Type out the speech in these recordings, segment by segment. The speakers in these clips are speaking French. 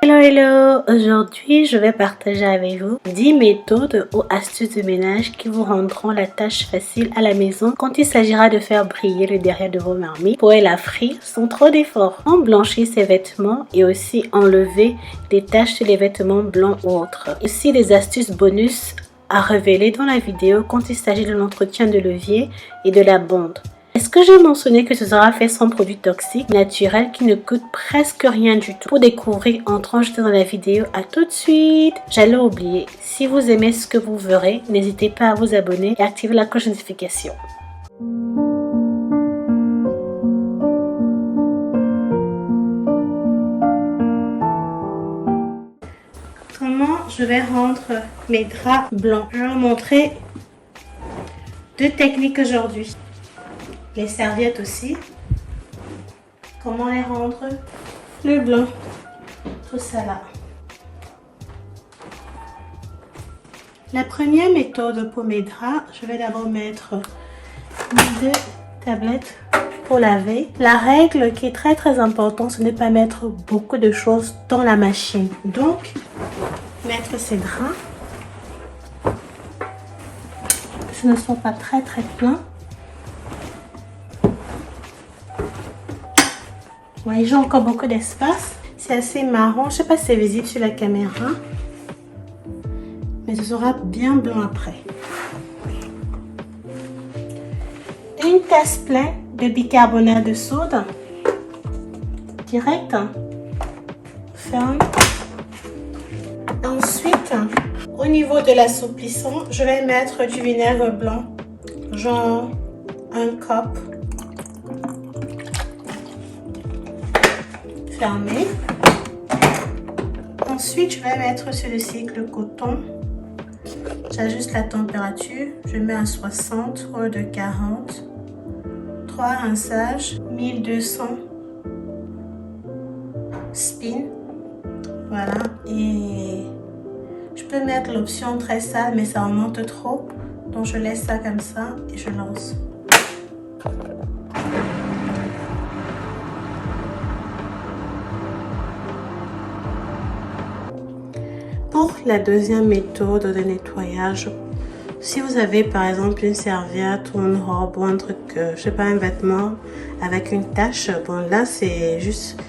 Hello hello, aujourd'hui je vais partager avec vous 10 méthodes ou astuces de ménage qui vous rendront la tâche facile à la maison quand il s'agira de faire briller le derrière de vos marmites pour la frire sans trop d'efforts. On blanchit ses vêtements et aussi enlever des taches sur les vêtements blancs ou autres. Ici des astuces bonus à révéler dans la vidéo quand il s'agit de l'entretien de l'évier et de la bonde. Est-ce que j'ai mentionné que ce sera fait sans produits toxiques, naturels, qui ne coûtent presque rien du tout? Pour découvrir, entrons juste dans la vidéo. À tout de suite. J'allais oublier, si vous aimez ce que vous verrez, n'hésitez pas à vous abonner et activer la cloche de notification. Comment je vais rendre mes draps blancs? Je vais vous montrer deux techniques aujourd'hui. Les serviettes aussi. Comment les rendre le blanc? Tout ça là. La première méthode pour mes draps, je vais d'abord mettre mes deux tablettes pour laver. La règle qui est très importante, ce n'est pas mettre beaucoup de choses dans la machine. Donc, mettre ces draps. Ce ne sont pas très pleins. Vous voyez, j'ai encore beaucoup d'espace. C'est assez marron. Je ne sais pas si c'est visible sur la caméra. Mais ce sera bien blanc après. Une tasse pleine de bicarbonate de soude. Direct. Ferme. Ensuite, au niveau de l'assouplissant, je vais mettre du vinaigre blanc. Genre un cup. Fermé. Ensuite, je vais mettre sur le cycle le coton. J'ajuste la température. Je mets à 60 au lieu de 40. 3 rinçages. 1200 spin. Voilà. Et je peux mettre l'option très sale, mais ça remonte trop. Donc, je laisse ça comme ça et je lance. Pour la deuxième méthode de nettoyage, si vous avez par exemple une serviette ou une robe ou un truc, je sais pas, un vêtement avec une tache, bon là c'est juste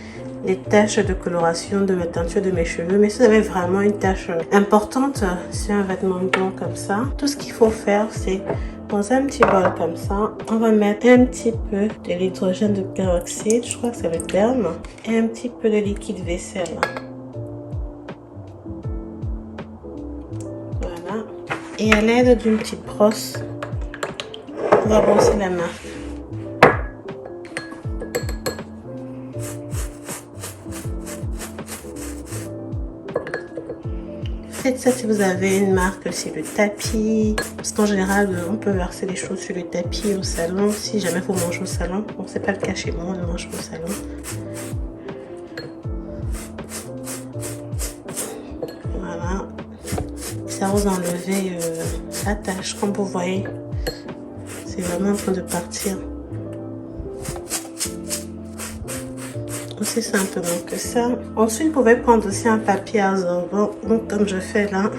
les taches de coloration de ma teinture de mes cheveux, mais si vous avez vraiment une tache importante sur un vêtement blanc comme ça, tout ce qu'il faut faire c'est dans un petit bol comme ça, on va mettre un petit peu de l'hydrogène de peroxyde, je crois que c'est le terme, et un petit peu de liquide vaisselle. Et à l'aide d'une petite brosse, on va brosser la main. Faites ça si vous avez une marque sur le tapis. Parce qu'en général, on peut verser des choses sur le tapis au salon. Si jamais vous mangez au salon. Bon, c'est pas le cas chez moi, on mange au salon. Voilà. Ça vous enlevez la tâche, comme vous voyez. C'est vraiment en train de partir. Aussi simplement que ça. Ensuite, vous pouvez prendre aussi un papier absorbant. Donc, comme je fais là,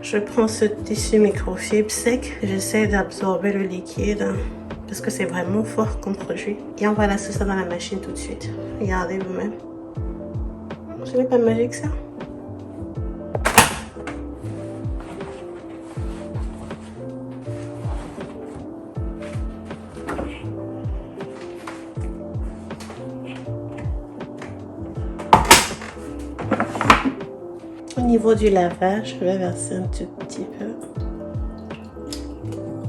je prends ce tissu microfibre sec. J'essaie d'absorber le liquide parce que c'est vraiment fort comme produit. Et on va lancer ça dans la machine tout de suite. Regardez vous-même. Ce n'est pas magique ça? Au niveau du lavage, je vais verser un tout petit peu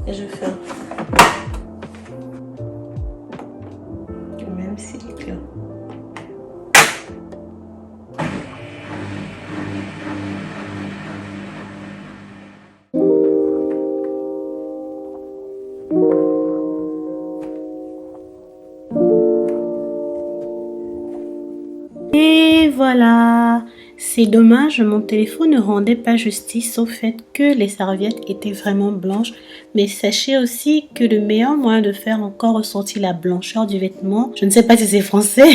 et je ferme. Le même cycle. Et voilà, C'est dommage, mon téléphone ne rendait pas justice au fait que les serviettes étaient vraiment blanches, mais sachez aussi que le meilleur moyen de faire encore ressortir la blancheur du vêtement, je ne sais pas si c'est français,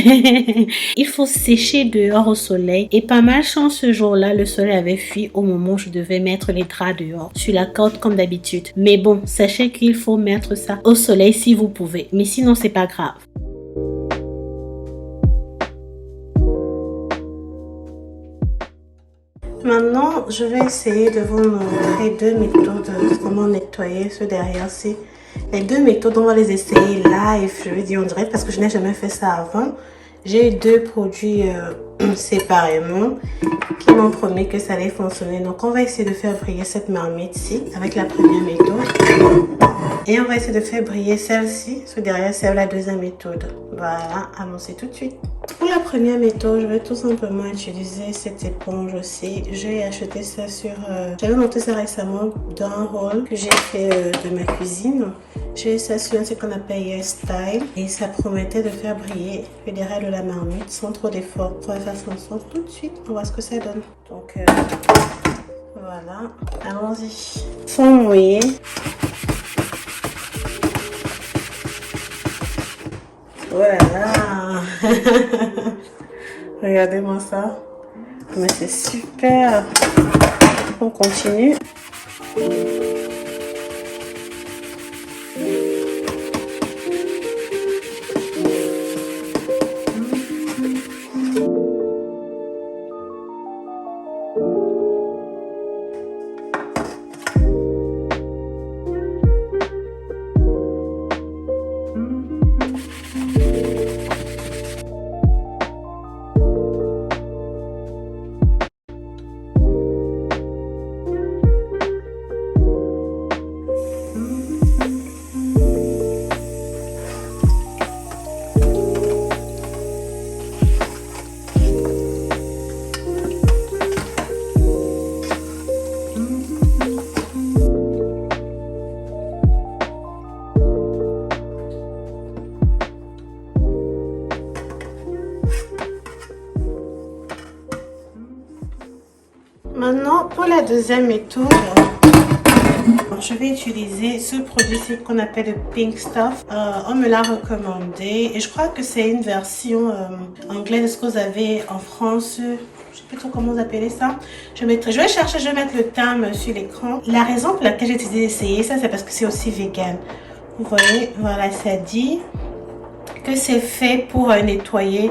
il faut sécher dehors au soleil et pas mal chance ce jour-là, le soleil avait fui au moment où je devais mettre les draps dehors, sur la corde comme d'habitude. Mais bon, sachez qu'il faut mettre ça au soleil si vous pouvez, mais sinon c'est pas grave. Maintenant, je vais essayer de vous montrer deux méthodes de comment nettoyer ce derrière-ci. Les deux méthodes, on va les essayer live, je veux dire en direct, parce que je n'ai jamais fait ça avant. J'ai deux produits séparément qui m'ont promis que ça allait fonctionner. Donc, on va essayer de faire briller cette marmite-ci avec la première méthode. Et on va essayer de faire briller celle-ci, ce derrière, c'est la deuxième méthode. Voilà, allons-y tout de suite. Pour la première méthode, je vais tout simplement utiliser cette éponge aussi. J'ai acheté ça sur... J'avais monté ça récemment dans un haul que j'ai fait de ma cuisine. J'ai ça sur ce qu'on appelle Yes Style. Et ça promettait de faire briller le derrière de la marmite sans trop d'effort. On va faire ça ensemble tout de suite. On va voir ce que ça donne. Donc voilà, allons-y. Sans mouiller. Voilà. Regardez-moi ça. Mais c'est super. On continue. Maintenant, pour la deuxième méthode, je vais utiliser ce produit-ci qu'on appelle le Pink Stuff. On me l'a recommandé et je crois que c'est une version anglaise de ce que vous avez en France. Je ne sais plus trop comment vous appelez ça. Je vais chercher, je vais mettre le terme sur l'écran. La raison pour laquelle j'ai décidé d'essayer ça, c'est parce que c'est aussi vegan. Vous voyez, voilà, ça dit que c'est fait pour nettoyer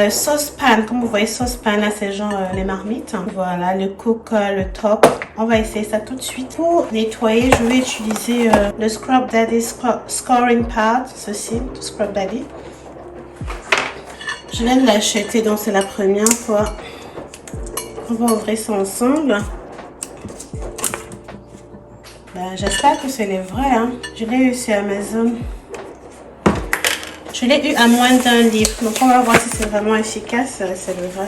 saucepan. Comme vous voyez, saucepan là, c'est genre les marmites. Voilà, le cook, le top. On va essayer ça tout de suite. Pour nettoyer, je vais utiliser le Scrub Daddy Scoring Pad, ceci, Scrub Daddy. Je viens de l'acheter, donc c'est la première fois. On va ouvrir ça ensemble. Ben, j'espère que c'est les vrais. Hein. Je l'ai eu sur Amazon. Je l'ai eu à moins d'1 livre. Donc on va voir si c'est vraiment efficace. C'est le vrai.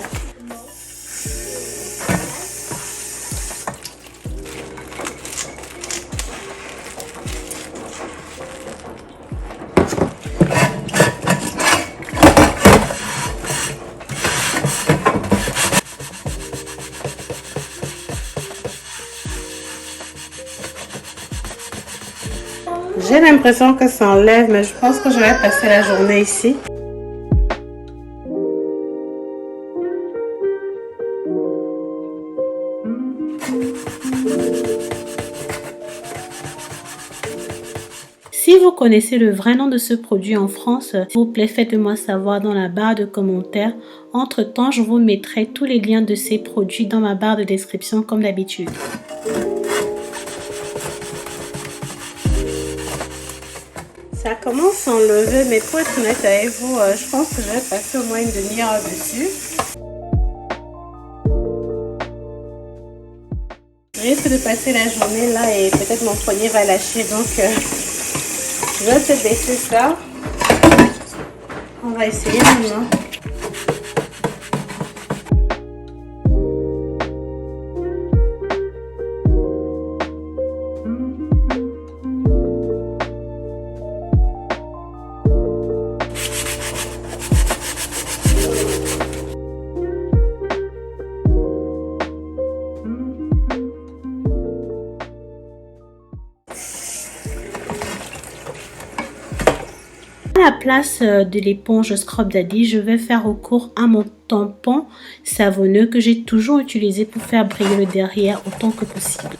J'ai l'impression que ça enlève, mais je pense que je vais passer la journée ici. Si vous connaissez le vrai nom de ce produit en France, s'il vous plaît, faites-moi savoir dans la barre de commentaires. Entre-temps, je vous mettrai tous les liens de ces produits dans ma barre de description comme d'habitude. Ça commence à enlever, mais pour être honnête avec vous, je pense que je vais passer au moins une demi-heure dessus. Je risque de passer la journée là et peut-être mon poignet va lâcher, donc je vais peut-être baisser ça. On va essayer maintenant. la place de l'éponge Scrub Daddy, je vais faire recours à mon tampon savonneux que j'ai toujours utilisé pour faire briller le derrière autant que possible.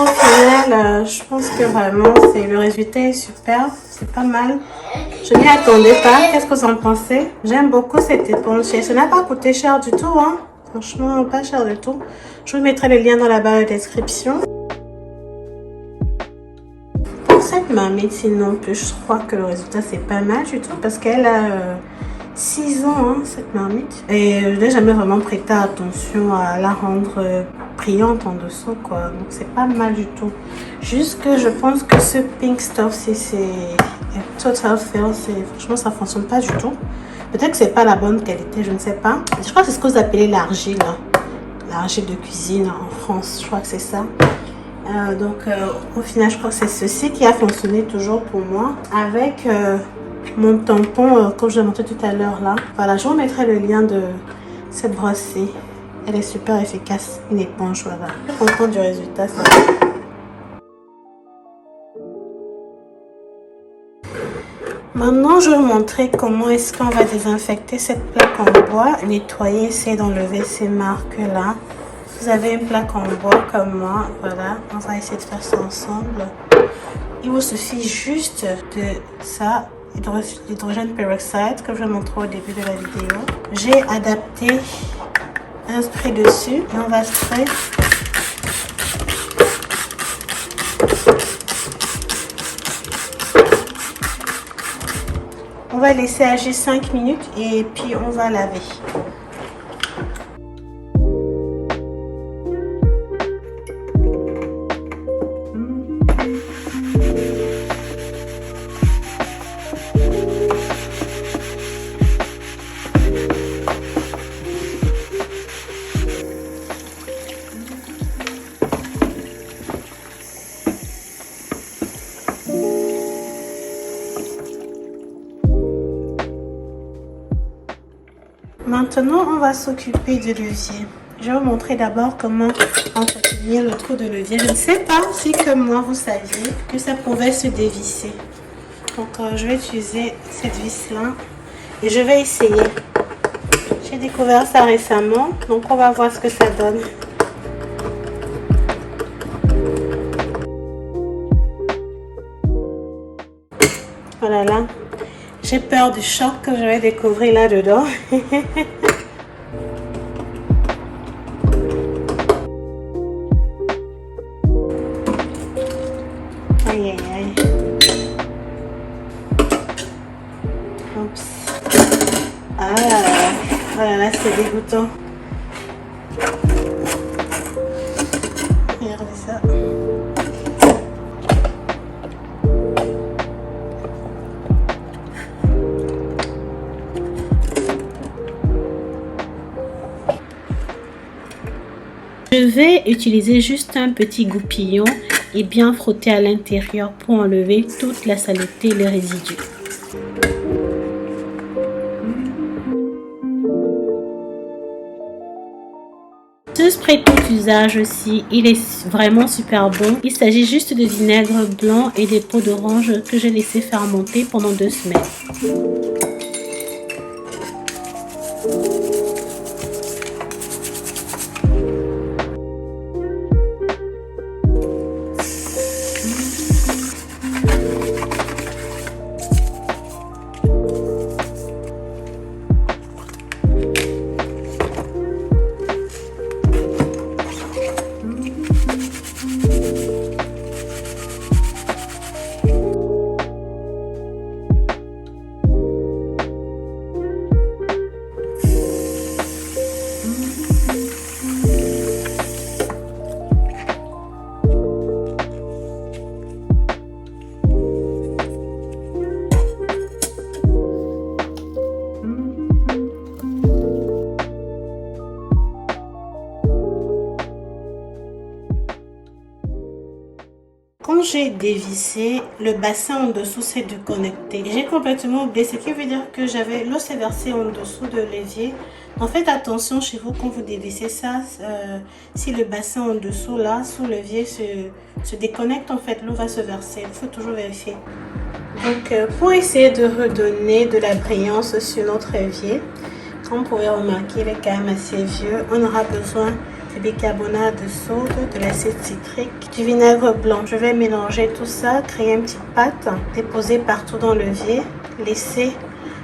Au final, je pense que vraiment, le résultat est super. C'est pas mal. Je m'y attendais pas. Qu'est-ce que vous en pensez? J'aime beaucoup cette éponge. Ça n'a pas coûté cher du tout, hein. Franchement, pas cher du tout. Je vous mettrai le lien dans la barre de description. Pour cette marmite, sinon plus, je crois que le résultat, c'est pas mal du tout. Parce qu'elle a 6 ans, hein, cette marmite. Et je n'ai jamais vraiment prêté attention à la rendre brillante en dessous, quoi. Donc c'est pas mal du tout. Juste que je pense que ce pink stuff, c'est un total fail. Franchement, ça fonctionne pas du tout. Peut-être que c'est pas la bonne qualité, je ne sais pas. Je crois que c'est ce que vous appelez l'argile. L'argile de cuisine en France, je crois que c'est ça. Au final, je crois que c'est ceci qui a fonctionné toujours pour moi. Avec mon tampon, comme je l'ai montré tout à l'heure là. Voilà, je vous mettrai le lien de cette brosse-ci. Elle est super efficace, une éponge, voilà. Je suis contente du résultat, ça. Maintenant, je vais vous montrer comment est-ce qu'on va désinfecter cette plaque en bois, nettoyer, essayer d'enlever ces marques-là. Vous avez une plaque en bois comme moi, voilà. On va essayer de faire ça ensemble. Il vous suffit juste de ça, l'hydrogène peroxide, comme je vous montrais au début de la vidéo. J'ai adapté un spray dessus et on va spray. On va laisser agir 5 minutes et puis on va laver. Maintenant, on va s'occuper du levier. Je vais vous montrer d'abord comment entretenir le trou de levier. Je ne sais pas si comme moi vous saviez que ça pouvait se dévisser. Donc je vais utiliser cette vis là et je vais essayer. J'ai découvert ça récemment, donc on va voir ce que ça donne. Voilà là. J'ai peur du choc que je vais découvrir là-dedans. Aïe, aïe, aïe. Oups. Ah là là. Oh là là, c'est dégoûtant. Regardez ça. Je vais utiliser juste un petit goupillon et bien frotter à l'intérieur pour enlever toute la saleté et les résidus. Ce spray tout usage aussi, il est vraiment super bon. Il s'agit juste de vinaigre blanc et des peaux d'orange que j'ai laissé fermenter pendant 2 semaines. j'ai dévissé, le bassin en dessous s'est déconnecté. J'ai complètement oublié, ce qui veut dire que j'avais l'eau s'est versée en dessous de l'évier. En fait, attention chez vous quand vous dévissez ça, si le bassin en dessous là, sous l'évier se déconnecte, en fait, l'eau va se verser. Il faut toujours vérifier. Donc, pour essayer de redonner de la brillance sur notre évier, comme vous pouvez remarquer, il est quand même assez vieux. On aura besoin du bicarbonate de soude, de l'acide citrique, du vinaigre blanc. Je vais mélanger tout ça, créer une petite pâte, déposer partout dans l'évier, laisser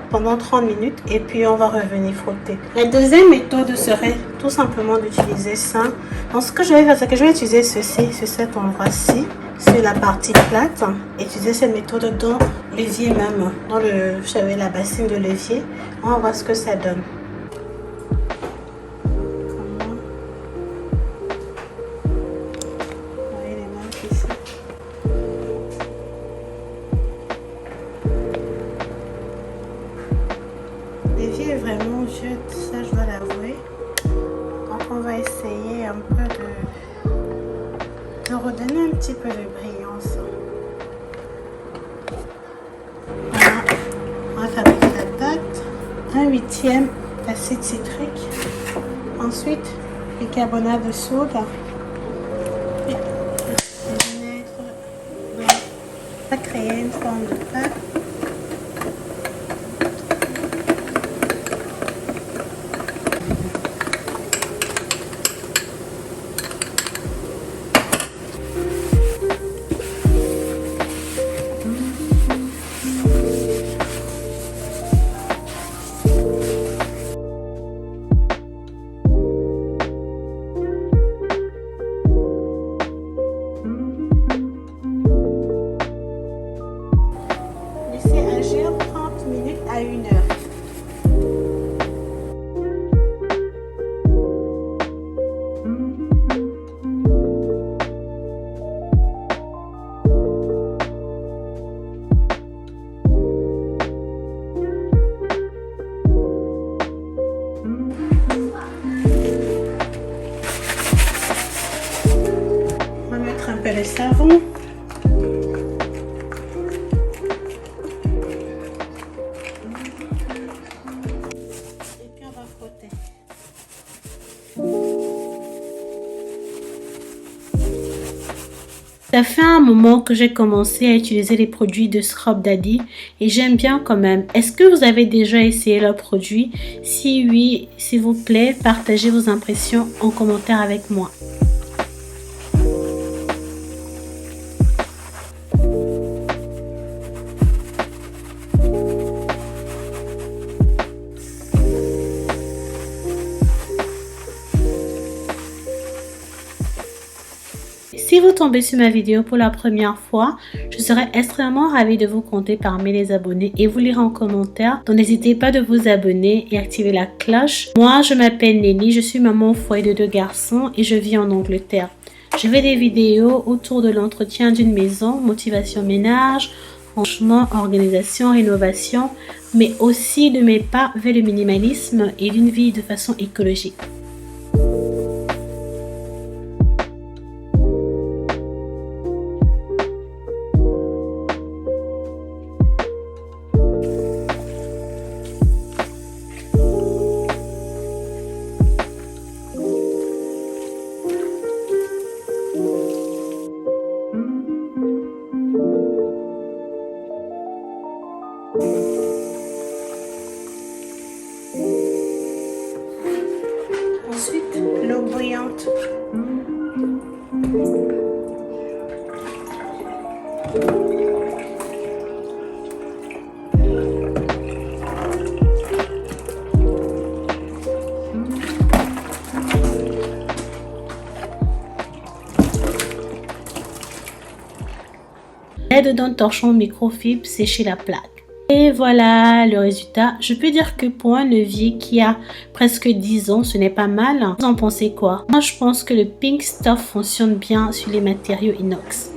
pendant 30 minutes et puis on va revenir frotter. La deuxième méthode serait tout simplement d'utiliser ça. Donc ce que je vais faire, c'est que je vais utiliser ceci sur cet endroit-ci, sur la partie plate, et utiliser cette méthode dans l'évier même, dans la bassine de l'évier. On va voir ce que ça donne. L'évier est vraiment vieux, ça je dois l'avouer. Donc on va essayer un peu de redonner un petit peu de brillance. Voilà. On va fabriquer la pâte. 1/8 d'acide citrique. Ensuite, bicarbonate de soude. Et le vinaigre blanc. On va créer une forme de pâte. Agir 30 minutes à 1 heure. On va mettre un peu de savon. Ça fait un moment que j'ai commencé à utiliser les produits de Scrub Daddy et j'aime bien quand même. Est-ce que vous avez déjà essayé leurs produits? Si oui, s'il vous plaît, partagez vos impressions en commentaire avec moi. Si vous tombez sur ma vidéo pour la première fois, je serais extrêmement ravie de vous compter parmi les abonnés et vous lire en commentaire. Donc n'hésitez pas de vous abonner et activer la cloche. Moi, je m'appelle Nelly, je suis maman au foyer de 2 garçons et je vis en Angleterre. Je fais des vidéos autour de l'entretien d'une maison, motivation ménage, rangement, organisation, rénovation, mais aussi de mes pas vers le minimalisme et d'une vie de façon écologique. Ensuite, l'eau bouillante. L'aide d'un torchon microfibre sécher la plaque. Et voilà le résultat. Je peux dire que pour un levier qui a presque 10 ans, ce n'est pas mal. Vous en pensez quoi? Moi, je pense que le Pink Stuff fonctionne bien sur les matériaux inox.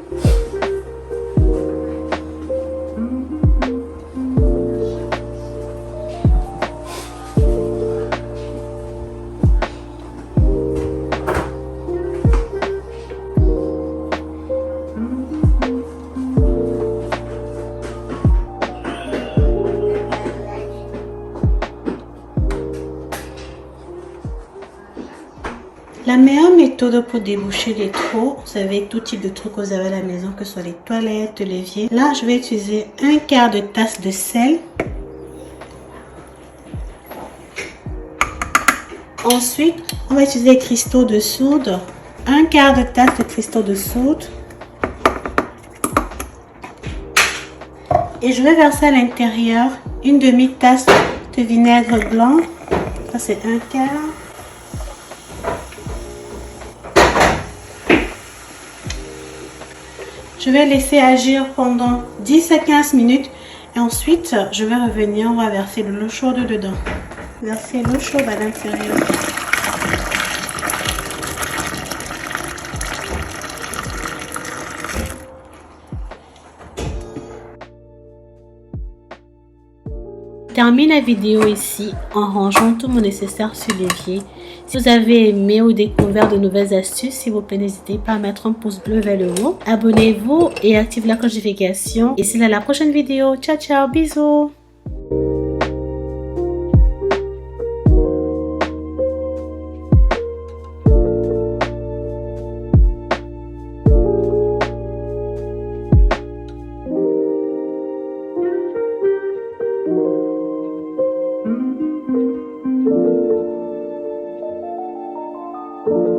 La meilleure méthode pour déboucher les trous, vous savez, tout type de trucs que vous avez à la maison, que ce soit les toilettes, l'évier. Là, je vais utiliser un quart de tasse de sel. Ensuite, on va utiliser les cristaux de soude. Un quart de tasse de cristaux de soude. Et je vais verser à l'intérieur une demi-tasse de vinaigre blanc. Ça, c'est un quart. Je vais laisser agir pendant 10 à 15 minutes. Et ensuite, je vais revenir. On va verser de l'eau chaude dedans. Verser l'eau chaude à l'intérieur. Termine la vidéo ici en rangeant tout mon nécessaire sur l'évier. Si vous avez aimé ou découvert de nouvelles astuces, s'il vous plaît, n'hésitez pas à mettre un pouce bleu vers le haut. Abonnez-vous et activez la cloche de notification. Et c'est à la prochaine vidéo. Ciao, ciao, bisous. Thank you.